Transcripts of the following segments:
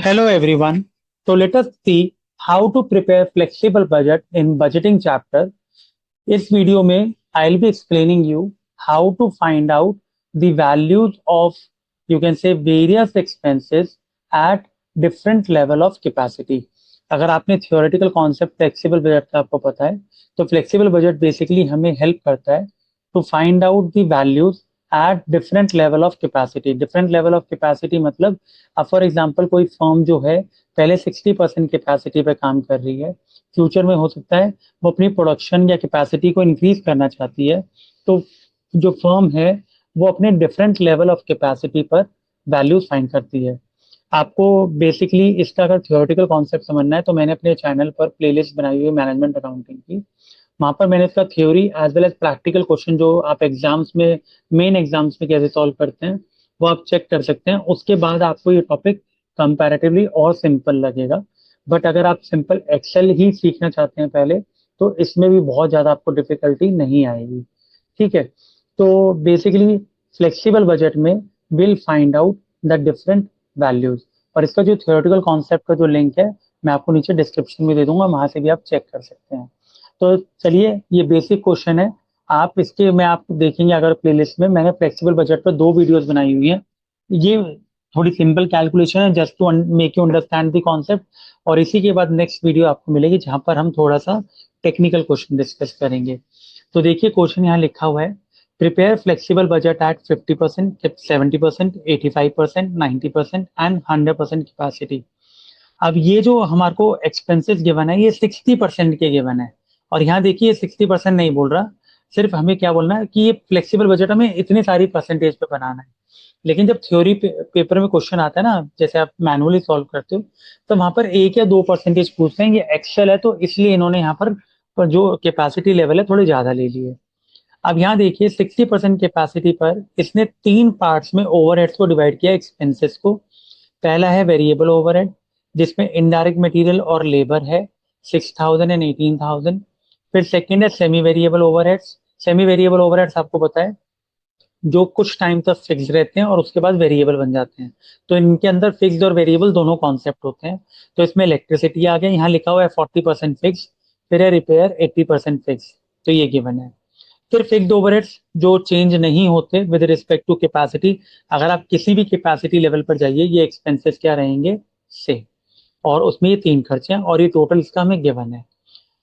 Hello everyone. So let us see how to prepare flexible budget in budgeting chapter. इस video में I'll be explaining you how to find out the values of you can say various expenses at different level of capacity. अगर आपने theoretical concept flexible budget का आपको पता है तो flexible budget basically हमें help करता है to find out the values at different level of capacity. Different level of capacity मतलब अब फॉर एग्जांपल कोई फर्म जो है पहले 60% कैपेसिटी पे काम कर रही है, फ्यूचर में हो सकता है वो अपनी प्रोडक्शन या कैपेसिटी को इंक्रीज करना चाहती है, तो जो फर्म है वो अपने डिफरेंट लेवल ऑफ कैपेसिटी पर वैल्यूज फाइंड करती है। आपको बेसिकली इसका अगर थियोरेटिकल कॉन्सेप्ट समझना है तो मैंने अपने चैनल पर प्लेलिस्ट बनाई हुई है मैनेजमेंट अकाउंटिंग की। वहां पर मैंने इसका theory as well as practical question जो आप एग्जाम्स में मेन एग्जाम्स में कैसे सॉल्व करते हैं वो आप चेक कर सकते हैं। उसके बाद आपको ये टॉपिक कंपैरेटिवली और सिंपल लगेगा। बट अगर आप सिंपल एक्सेल ही सीखना चाहते हैं पहले तो इसमें भी बहुत ज़्यादा आपको डिफिकल्टी नहीं आएगी। ठीक है, तो बेसिकली फ्लेक्सिबल बजट में will find out the different values, और इसका जो थियोरेटिकल कॉन्सेप्ट का जो लिंक है मैं आपको नीचे डिस्क्रिप्शन में दे दूंगा, वहां से भी आप चेक कर सकते हैं। तो चलिए, ये बेसिक क्वेश्चन है। आप इसके मैं आपको देखेंगे अगर प्लेलिस्ट में मैंने फ्लेक्सिबल बजट पर दो वीडियोस बनाई हुई हैं। ये थोड़ी सिंपल कैलकुलेशन है just to make you understand the concept, और इसी के बाद नेक्स्ट वीडियो आपको मिलेगी जहां पर हम थोड़ा सा टेक्निकल क्वेश्चन डिस्कस करेंगे। तो देखिए क्वेश्चन यहाँ लिखा हुआ है, prepare flexible budget at 50%, 70%, 85%, 90% and 100% capacity. अब ये जो हमारे को एक्सपेंसेस गिवन है ये 60% के गिवन है, और यहाँ देखिए 60% नहीं बोल रहा, सिर्फ हमें क्या बोलना है कि ये फ्लेक्सिबल बजट हमें इतनी सारी परसेंटेज पे बनाना है। लेकिन जब थ्योरी पेपर में क्वेश्चन आता है ना, जैसे आप मैनुअली सॉल्व करते हो, तो वहां पर 1 या 2% पूछते हैं। ये एक्सेल है तो इसलिए इन्होंने यहाँ पर जो कैपेसिटी लेवल है थोड़े ज्यादा ले लिए। अब यहाँ देखिए 60% कैपेसिटी पर इसने तीन पार्ट्स में ओवरहेड्स को डिवाइड किया, एक्सपेंसेस को। पहला है वेरिएबल ओवरहेड जिसमें इनडायरेक्ट मटेरियल और लेबर है 6000 एंड 18000। फिर सेकंड है semi variable overheads. Semi variable overheads आपको पता है जो कुछ टाइम तक फिक्स रहते हैं और उसके बाद वेरिएबल बन जाते हैं, तो इनके अंदर फिक्स और वेरिएबल दोनों कॉन्सेप्ट होते हैं। तो इसमें इलेक्ट्रिसिटी आ गया, यहाँ लिखा हुआ है 40% फिक्स, फिर है रिपेयर 80% फिक्स, तो ये गिवन है। फिर फिक्स्ड ओवरहेड्स जो चेंज नहीं होते विद रिस्पेक्ट टू कैपेसिटी, अगर आप किसी भी कैपेसिटी लेवल पर जाइए ये एक्सपेंसेस क्या रहेंगे से, और उसमें ये तीन खर्चे हैं और ये टोटल इसका हमें गिवन है।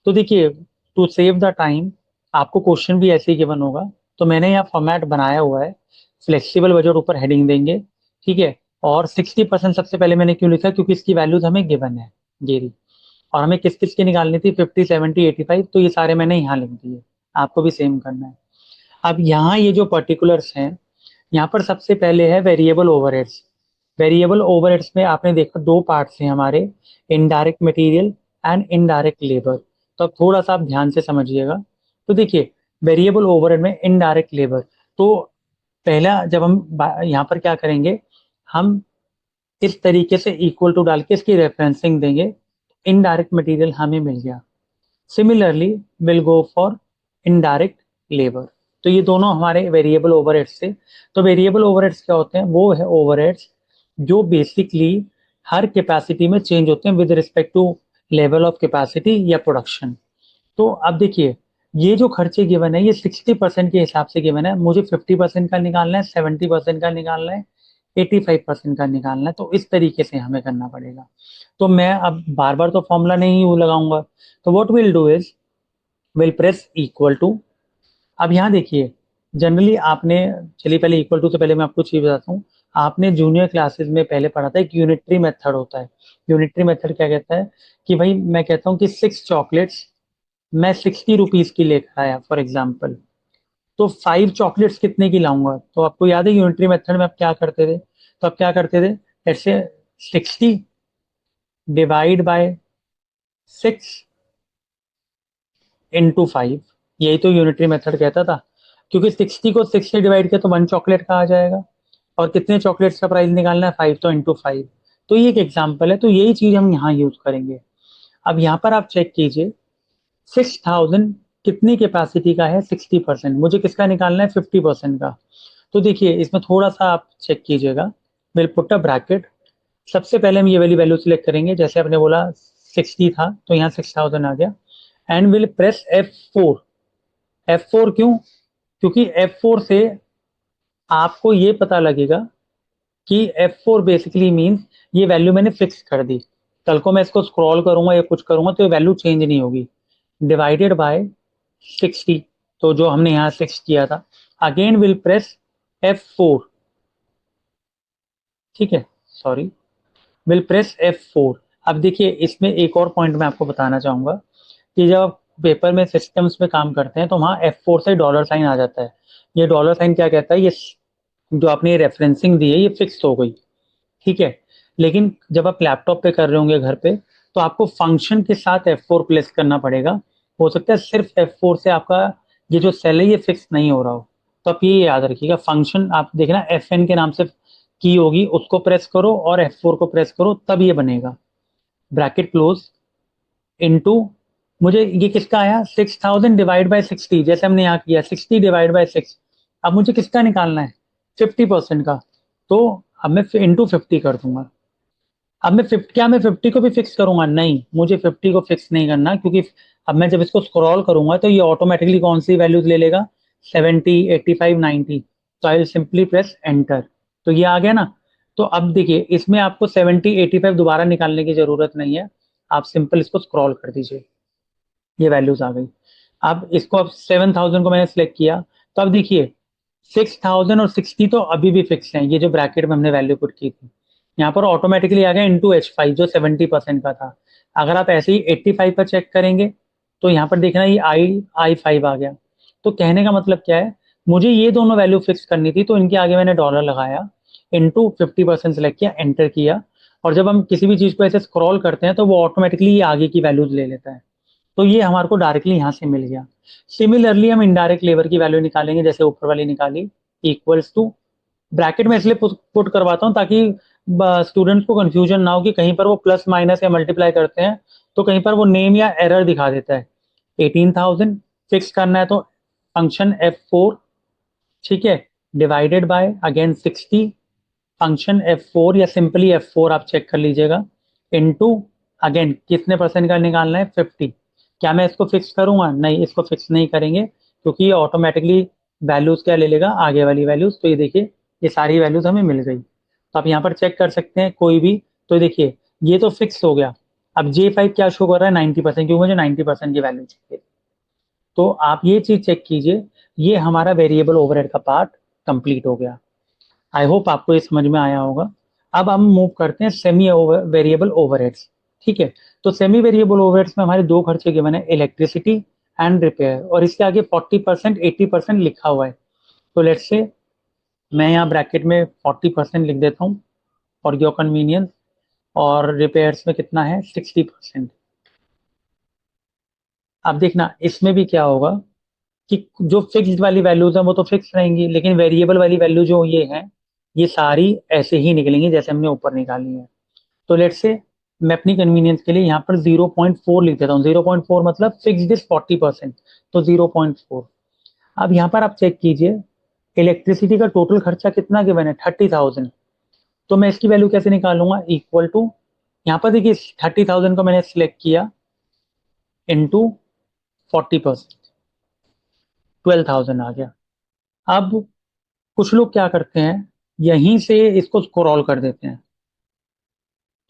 तो देखिए, टू सेव द टाइम आपको क्वेश्चन भी ऐसे ही गिवन होगा, तो मैंने यहाँ फॉर्मेट बनाया हुआ है। फ्लेक्सिबल बजट ऊपर हेडिंग देंगे, ठीक है, और 60% सबसे पहले मैंने क्यों लिखा क्योंकि इसकी वैल्यूज हमें गिवन है ये रही, और हमें किस किस की निकालनी थी 50, 70, 85, तो ये सारे मैंने यहाँ लिख दिए। आपको भी सेम करना है। अब यहाँ ये जो पर्टिकुलर्स हैं, यहाँ पर सबसे पहले है वेरिएबल ओवरहेड्स। वेरिएबल ओवरहेड्स में आपने देखा दो पार्ट्स हैं हमारे, indirect material and indirect labour. तो अब थोड़ा सा आप ध्यान से समझिएगा। तो देखिए, वेरिएबल ओवरहेड में इनडायरेक्ट लेबर, तो पहला जब हम यहाँ पर क्या करेंगे, हम इस तरीके से इक्वल टू डाल के इसकी रेफरेंसिंग देंगे। इनडायरेक्ट मटेरियल हमें मिल गया, similarly will go for indirect labour. तो ये दोनों हमारे वेरिएबल ओवरहेड्स से। तो वेरिएबल ओवरहेड्स क्या होते हैं, वो है ओवरहेड्स जो बेसिकली हर कैपेसिटी में चेंज होते हैं with respect to level of capacity या प्रोडक्शन। तो अब देखिए, ये जो खर्चे गिवन है ये 60% के हिसाब से गिवन है, मुझे 50% का निकालना है, 70% का निकालना है, 85% का निकालना है, तो इस तरीके से हमें करना पड़ेगा। तो मैं अब बार बार तो फॉर्मूला नहीं लगाऊंगा, तो what will do is will press equal to. अब यहाँ देखिए, जनरली आपने, चलिए पहले इक्वल टू से पहले मैं आपको चीज बताता हूँ। आपने जूनियर क्लासेस में पहले पढ़ा था एक यूनिटरी मेथड होता है। यूनिटरी मेथड क्या कहता है कि भाई मैं कहता हूँ कि 6 चॉकलेट्स मैं 60 रुपीज की लेकर आया फॉर एग्जाम्पल, तो 5 चॉकलेट्स कितने की लाऊंगा। तो आपको याद है यूनिटरी मेथड में आप क्या करते थे, तो आप क्या करते थे, ऐसे 60 डिवाइड बाय 6 इंटू 5, यही तो यूनिटरी मेथड कहता था। क्योंकि 60 को 6 से डिवाइड किया तो 1 चॉकलेट का आ जाएगा, और कितने चॉकलेट्स का प्राइस निकालना है 5, तो इंटू 5। तो ये एक एग्जाम्पल है, तो यही चीज हम यहाँ यूज करेंगे। अब यहाँ पर आप चेक कीजिए, 6000 कितनी कैपेसिटी का है, 60%, मुझे किसका निकालना है 50% का। तो देखिए इसमें थोड़ा सा आप चेक कीजिएगा, विल पुट अ ब्रैकेट, सबसे पहले हम ये वाली वैल्यू सिलेक्ट करेंगे, जैसे आपने बोला 60 था तो यहाँ 6000 आ गया, and will press F4। F4 क्यों? क्योंकि F4 से आपको ये पता लगेगा कि F4 बेसिकली मीन्स ये वैल्यू मैंने फिक्स कर दी, कल को मैं इसको स्क्रॉल करूंगा या कुछ करूंगा तो ये वैल्यू चेंज नहीं होगी। डिवाइडेड बाय 60, तो जो हमने यहाँ फिक्स किया था, अगेन विल प्रेस F4। ठीक है, सॉरी, विल प्रेस F4। अब देखिए इसमें एक और पॉइंट मैं आपको बताना चाहूंगा कि जब आप पेपर में सिस्टम्स में काम करते हैं तो वहाँ F4 से डॉलर साइन आ जाता है। ये डॉलर साइन क्या कहता है, ये जो आपने रेफरेंसिंग दी है ये फिक्स हो गई। ठीक है, लेकिन जब आप लैपटॉप पे कर रहे होंगे घर पे, तो आपको फंक्शन के साथ F4 प्लेस करना पड़ेगा। हो सकता है सिर्फ F4 से आपका ये जो सेल है ये फिक्स नहीं हो रहा हो, तो आप ये याद रखिएगा, फंक्शन आप देखना FN के नाम से की होगी, उसको प्रेस करो और F4 को प्रेस करो तब ये बनेगा। ब्रैकेट क्लोज इनटू, मुझे ये किसका आया 6000 डिवाइड बाय 60, जैसे हमने यहाँ किया 60 डिवाइड बाय 6। अब मुझे किसका निकालना है 50% का, तो अब मैं इंटू 50 कर दूंगा। अब मैं 50, क्या मैं 50 को भी फिक्स करूंगा? नहीं, मुझे 50 को फिक्स नहीं करना, क्योंकि अब मैं जब इसको स्क्रॉल करूंगा तो ये ऑटोमेटिकली कौन सी वैल्यूज ले लेगा, 70, 85, 90। तो I will simply press enter, तो ये आ गया ना। तो अब देखिए इसमें आपको 70, 85 दोबारा निकालने की जरूरत नहीं है, आप सिंपल इसको स्क्रॉल कर दीजिए, ये वैल्यूज आ गई। अब इसको, अब 7000 को मैंने सिलेक्ट किया, तो अब देखिए 6000 और 60 तो अभी भी फिक्स हैं, ये जो ब्रैकेट में हमने वैल्यू पुट की थी, यहाँ पर ऑटोमेटिकली आ गया इंटू H5 जो 70% का था। अगर आप ऐसे ही 85 पर चेक करेंगे तो यहाँ पर देखना ये I5 आ गया। तो कहने का मतलब क्या है, मुझे ये दोनों वैल्यू फिक्स करनी थी, तो इनके आगे मैंने डॉलर लगाया, इंटू 50% सेलेक्ट किया, एंटर किया, और जब हम किसी भी चीज को ऐसे स्क्रॉल करते हैं तो वो ऑटोमेटिकली ये आगे की वैल्यूज ले लेता है। तो ये हमारे को डायरेक्टली यहाँ से मिल गया। सिमिलरली हम इनडायरेक्ट लेबर की वैल्यू निकालेंगे, जैसे ऊपर वाली निकाली, इक्वल्स टू, ब्रैकेट में इसलिए पुट करवाता हूँ ताकि स्टूडेंट्स को कंफ्यूजन ना हो कि कहीं पर वो प्लस माइनस या मल्टीप्लाई करते हैं तो कहीं पर वो नेम या एरर दिखा देता है। 18,000 फिक्स करना है तो फंक्शन F4, ठीक है, divided by again 60, function F4 या सिंपली F4 आप चेक कर लीजिएगा, इनटू अगेन कितने परसेंट का निकालना है 50। क्या मैं इसको फिक्स करूंगा? नहीं, इसको फिक्स नहीं करेंगे, क्योंकि ये ऑटोमेटिकली वैल्यूज क्या ले लेगा, आगे वाली वैल्यूज। तो ये देखिए ये सारी वैल्यूज हमें मिल गई, तो आप यहाँ पर चेक कर सकते हैं कोई भी। तो देखिए ये तो फिक्स हो गया। अब J5 क्या शो कर रहा है 90%, क्योंकि मुझे 90% की वैल्यू चाहिए। तो आप ये चीज चेक कीजिए, ये हमारा वेरिएबल ओवरहेड का पार्ट कंप्लीट हो गया। आई होप आपको ये समझ में आया होगा। अब हम मूव करते हैं सेमी वेरिएबल ओवरहेड्स। ठीक है, तो सेमी वेरिएबल ओवरहेड्स में हमारे दो खर्चे गिवन है, इलेक्ट्रिसिटी एंड रिपेयर, और इसके आगे 40%, 80% लिखा हुआ है। तो लेट्स से मैं यहाँ ब्रैकेट में 40% लिख देता हूँ फॉर योर कन्वीनियंस, और रिपेयर्स में कितना है 60%। अब देखना इसमें भी क्या होगा कि जो फिक्स्ड वाली वैल्यूज है वो तो फिक्स रहेंगी, लेकिन वेरिएबल वाली वैल्यू जो ये है ये सारी ऐसे ही निकलेंगी जैसे हमने ऊपर निकाली है। तो लेट्स से मैं अपनी कन्वीनियंस के लिए यहाँ पर 0.4 लिख देता हूँ, 0.4 मतलब फिक्स्ड इज 40%, तो 0.4। अब यहाँ पर आप चेक कीजिए इलेक्ट्रिसिटी का टोटल खर्चा कितना गिवन है 30,000, तो मैं इसकी वैल्यू कैसे निकालूंगा, इक्वल टू, यहाँ पर देखिए 30,000 को मैंने सिलेक्ट किया इंटू 40%, 12,000 आ गया। अब कुछ लोग क्या करते हैं, यहीं से इसको स्क्रॉल कर देते हैं,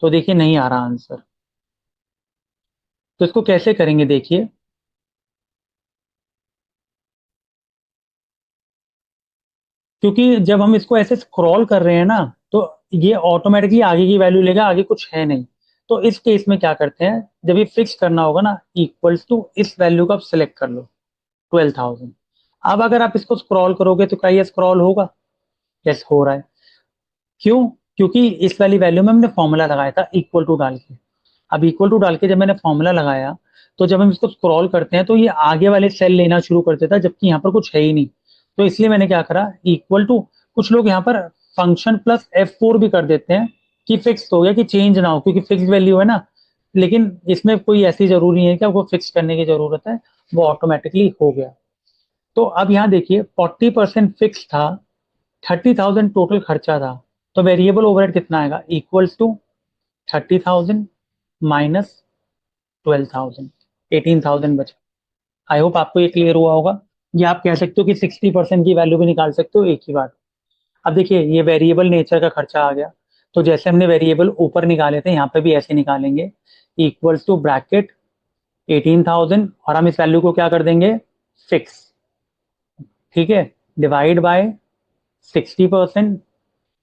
तो देखिए नहीं आ रहा आंसर। तो इसको कैसे करेंगे देखिए, क्योंकि जब हम इसको ऐसे स्क्रॉल कर रहे हैं ना तो ये ऑटोमेटिकली आगे की वैल्यू लेगा, आगे कुछ है नहीं। तो इस केस में क्या करते हैं, जब ये फिक्स करना होगा ना, इक्वल्स टू इस वैल्यू को आप सिलेक्ट कर लो 12,000। अब अगर आप इसको स्क्रॉल करोगे तो क्या ये स्क्रॉल होगा? यस, हो रहा है। क्यों? क्योंकि इस वाली वैल्यू में हमने फॉर्मूला लगाया था इक्वल टू डाल के। अब इक्वल टू डाल के जब मैंने फॉर्मूला लगाया, तो जब हम इसको स्क्रॉल करते हैं तो ये आगे वाले सेल लेना शुरू कर देता है, जबकि यहाँ पर कुछ है ही नहीं। तो इसलिए मैंने क्या करा, इक्वल टू, कुछ लोग यहाँ पर फंक्शन प्लस F4 भी कर देते हैं कि फिक्स हो गया, कि चेंज ना हो, क्योंकि फिक्स वैल्यू है ना। लेकिन इसमें कोई ऐसी जरूरी नहीं है कि आपको फिक्स करने की जरूरत है, वो ऑटोमेटिकली हो गया। तो अब यहाँ देखिए 40% फिक्स था, 30,000 टोटल खर्चा था, तो वेरिएबल ओवरहेड कितना आएगा, इक्वल्स टू 30,000 माइनस 12,000, 18,000 बचा। आई होप आपको ये क्लियर हुआ होगा। ये आप कह सकते हो कि 60% की वैल्यू भी निकाल सकते हो एक ही बार। अब देखिए ये वेरिएबल नेचर का खर्चा आ गया, तो जैसे हमने वेरिएबल ऊपर निकाले थे यहाँ पे भी ऐसे निकालेंगे, इक्वल्स टू ब्रैकेट 18,000 और हम इस वैल्यू को क्या कर देंगे, फिक्स, ठीक है, divide by 60%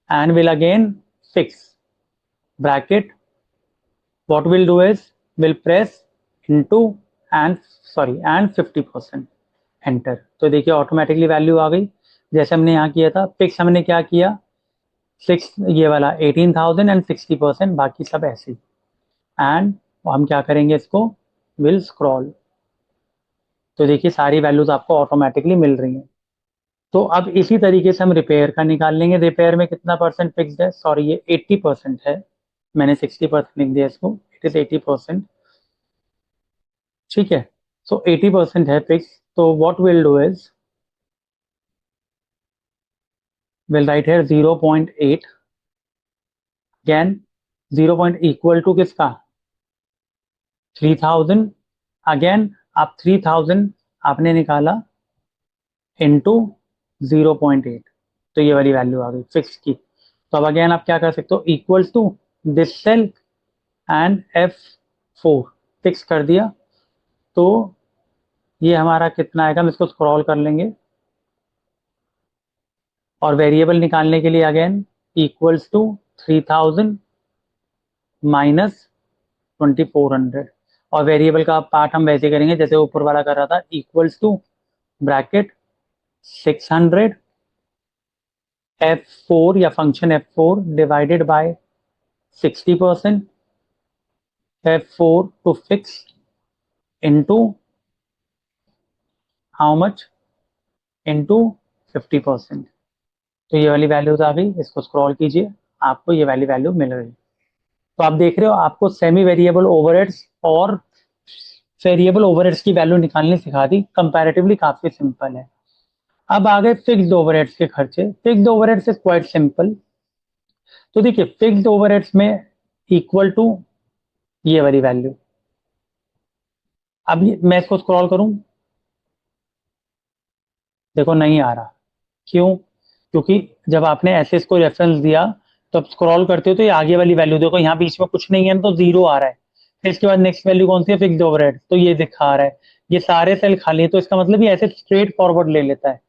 and will again fix bracket, what we'll do is we'll press into and sorry and 50% enter. तो देखिए ऑटोमेटिकली वैल्यू आ गई जैसे हमने यहाँ किया था। फिक्स हमने क्या किया, 6 ये वाला 18,000 एंड 60%, बाकी सब ऐसे ही। एंड हम क्या करेंगे, इसको विल स्क्रॉल। तो देखिए सारी वैल्यूज आपको ऑटोमेटिकली मिल रही हैं। तो अब इसी तरीके से हम रिपेयर का निकाल लेंगे। रिपेयर में कितना परसेंट फिक्स्ड है, सॉरी ये 80% है, मैंने 60% लिख दिया इसको, इट इज 80%, ठीक है। सो 80% है फिक्स, तो what will do is will write here 0.8, again 0 point equal to किसका, 3,000, अगेन आप 3,000 आपने निकाला इनटू 0.8, तो ये वाली वैल्यू आ गई फिक्स की। तो अब अगेन आप क्या कर सकते हो, equals to this cell and F4 fix कर दिया। तो ये हमारा कितना आएगा, हम इसको स्क्रॉल कर लेंगे और वेरिएबल निकालने के लिए अगेन इक्वल्स टू 3,000 माइनस 2,400, और वेरिएबल का पार्ट हम वैसे करेंगे जैसे ऊपर वाला कर रहा था, इक्वल्स टू ब्रैकेट 600 F4 या function F4 divided by 60% F4 to fix into how much, into 50%। तो ये वाली वैल्यूज आ गई, इसको स्क्रॉल कीजिए, आपको ये वाली वैल्यू मिल रही है। तो आप देख रहे हो आपको सेमी वेरिएबल ओवरहेड्स और वेरिएबल ओवरहेड्स की वैल्यू निकालनी सिखा दी, कंपैरेटिवली काफी सिंपल है। अब आ गए फिक्स्ड ओवरहेड्स के खर्चे। Fixed overheads is quite simple. तो देखिए फिक्स्ड ओवरहेड्स में इक्वल टू ये वाली वैल्यू, अब मैं इसको स्क्रॉल करूं, देखो नहीं आ रहा, क्यों, क्योंकि जब आपने ऐसे इसको रेफरेंस दिया तो अब स्क्रॉल करते हो तो ये आगे वाली वैल्यू देखो, यहाँ बीच में कुछ नहीं है तो जीरो आ रहा है। फिर इसके बाद नेक्स्ट वैल्यू कौन सी है, फिक्स्ड ओवरहेड, तो ये दिखा रहा है, ये सारे सेल खाली है, तो इसका मतलब ये ऐसे स्ट्रेट फॉरवर्ड ले लेता है।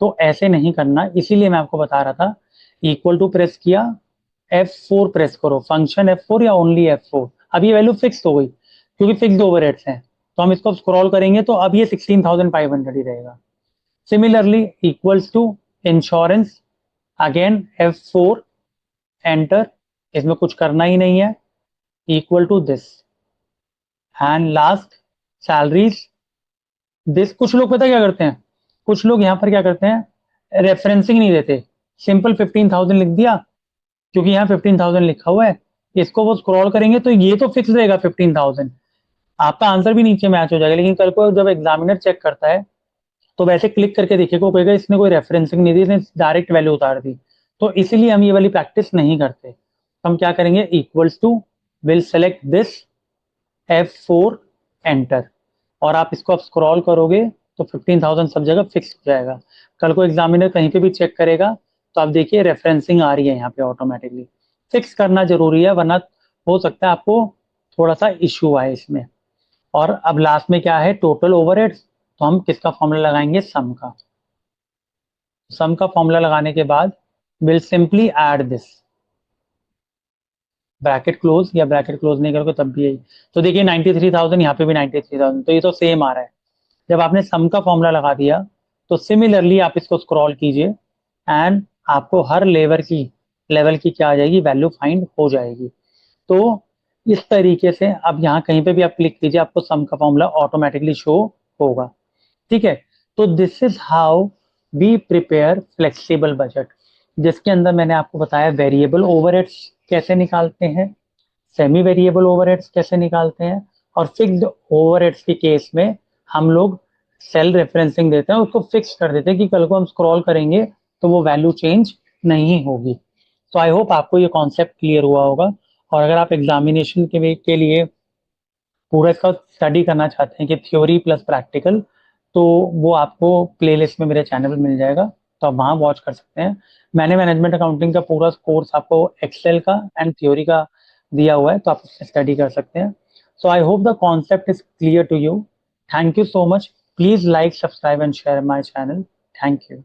तो ऐसे नहीं करना, इसीलिए मैं आपको बता रहा था, इक्वल टू प्रेस किया, F4 प्रेस करो, फंक्शन F4 या ओनली F4। अब ये वैल्यू फिक्स हो गई क्योंकि फिक्स्ड ओवरहेड्स हैं, तो हम इसको स्क्रॉल करेंगे तो अब ये 16,500 ही रहेगा। Similarly equals to insurance, again F4 enter, इसमें कुछ करना ही नहीं है, equal to this and last salaries this. कुछ लोग पता क्या करते हैं, कुछ लोग यहाँ पर क्या करते हैं, रेफरेंसिंग नहीं देते, सिंपल 15,000 लिख दिया क्योंकि यहाँ 15,000 लिखा हुआ है, इसको वो स्क्रॉल करेंगे तो ये तो फिक्स रहेगा 15,000, आपका आंसर भी नीचे मैच हो जाएगा। लेकिन कल को जब एग्जामिनर चेक करता है तो वैसे क्लिक करके देखिएगा, कहेगा इसने कोई रेफरेंसिंग नहीं दी, इसने डायरेक्ट वैल्यू उतार दी। तो इसीलिए हम ये वाली प्रैक्टिस नहीं करते। तो हम क्या करेंगे, equals to will select this F4 enter, और आप इसको अब स्क्रॉल करोगे तो 15,000 सब जगह फिक्स हो जाएगा। कल को एग्जामिनर कहीं पे भी चेक करेगा तो आप देखिए रेफरेंसिंग आ रही है यहाँ पे ऑटोमेटिकली। फिक्स करना जरूरी है, वरना हो सकता है आपको थोड़ा सा इश्यू आए इसमें। और अब लास्ट में क्या है, टोटल ओवरहेड्स, तो हम किसका फॉर्मूला लगाएंगे, सम का। सम का फॉर्मूला लगाने के बाद will simply add this, bracket close, या ब्रैकेट क्लोज नहीं करोगे तब भी यही। तो देखिए 93,000, यहाँ पे भी 93,000, तो ये तो सेम आ रहा है। जब आपने सम का फॉर्मूला लगा दिया तो सिमिलरली आप इसको स्क्रॉल कीजिए एंड आपको हर लेवल की क्या आ जाएगी, वैल्यू फाइंड हो जाएगी। तो इस तरीके से अब यहाँ कहीं पे भी आप क्लिक कीजिए, आपको सम का फॉर्मूला ऑटोमेटिकली शो होगा, ठीक है। तो this is how we prepare flexible budget, जिसके अंदर मैंने आपको बताया वेरिएबल ओवरहेड्स कैसे निकालते हैं, सेमी वेरिएबल ओवरहेड्स कैसे निकालते हैं, और फिक्स्ड ओवरहेड्स के केस में हम लोग सेल रेफरेंसिंग देते हैं, उसको फिक्स कर देते हैं कि कल को हम स्क्रॉल करेंगे तो वो वैल्यू चेंज नहीं होगी। तो आई होप आपको ये कॉन्सेप्ट क्लियर हुआ होगा। और अगर आप एग्जामिनेशन के लिए पूरा इसका स्टडी करना चाहते हैं कि थ्योरी प्लस प्रैक्टिकल, तो वो आपको प्लेलिस्ट में मेरे चैनल पे मिल जाएगा, तो आप वहाँ वॉच कर सकते हैं। मैंने मैनेजमेंट अकाउंटिंग का पूरा कोर्स आपको एक्सेल का एंड थ्योरी का दिया हुआ है, तो आप उसमें स्टडी कर सकते हैं। So I hope the concept is clear to you. Thank you so much. Please like, subscribe and share my channel. Thank you.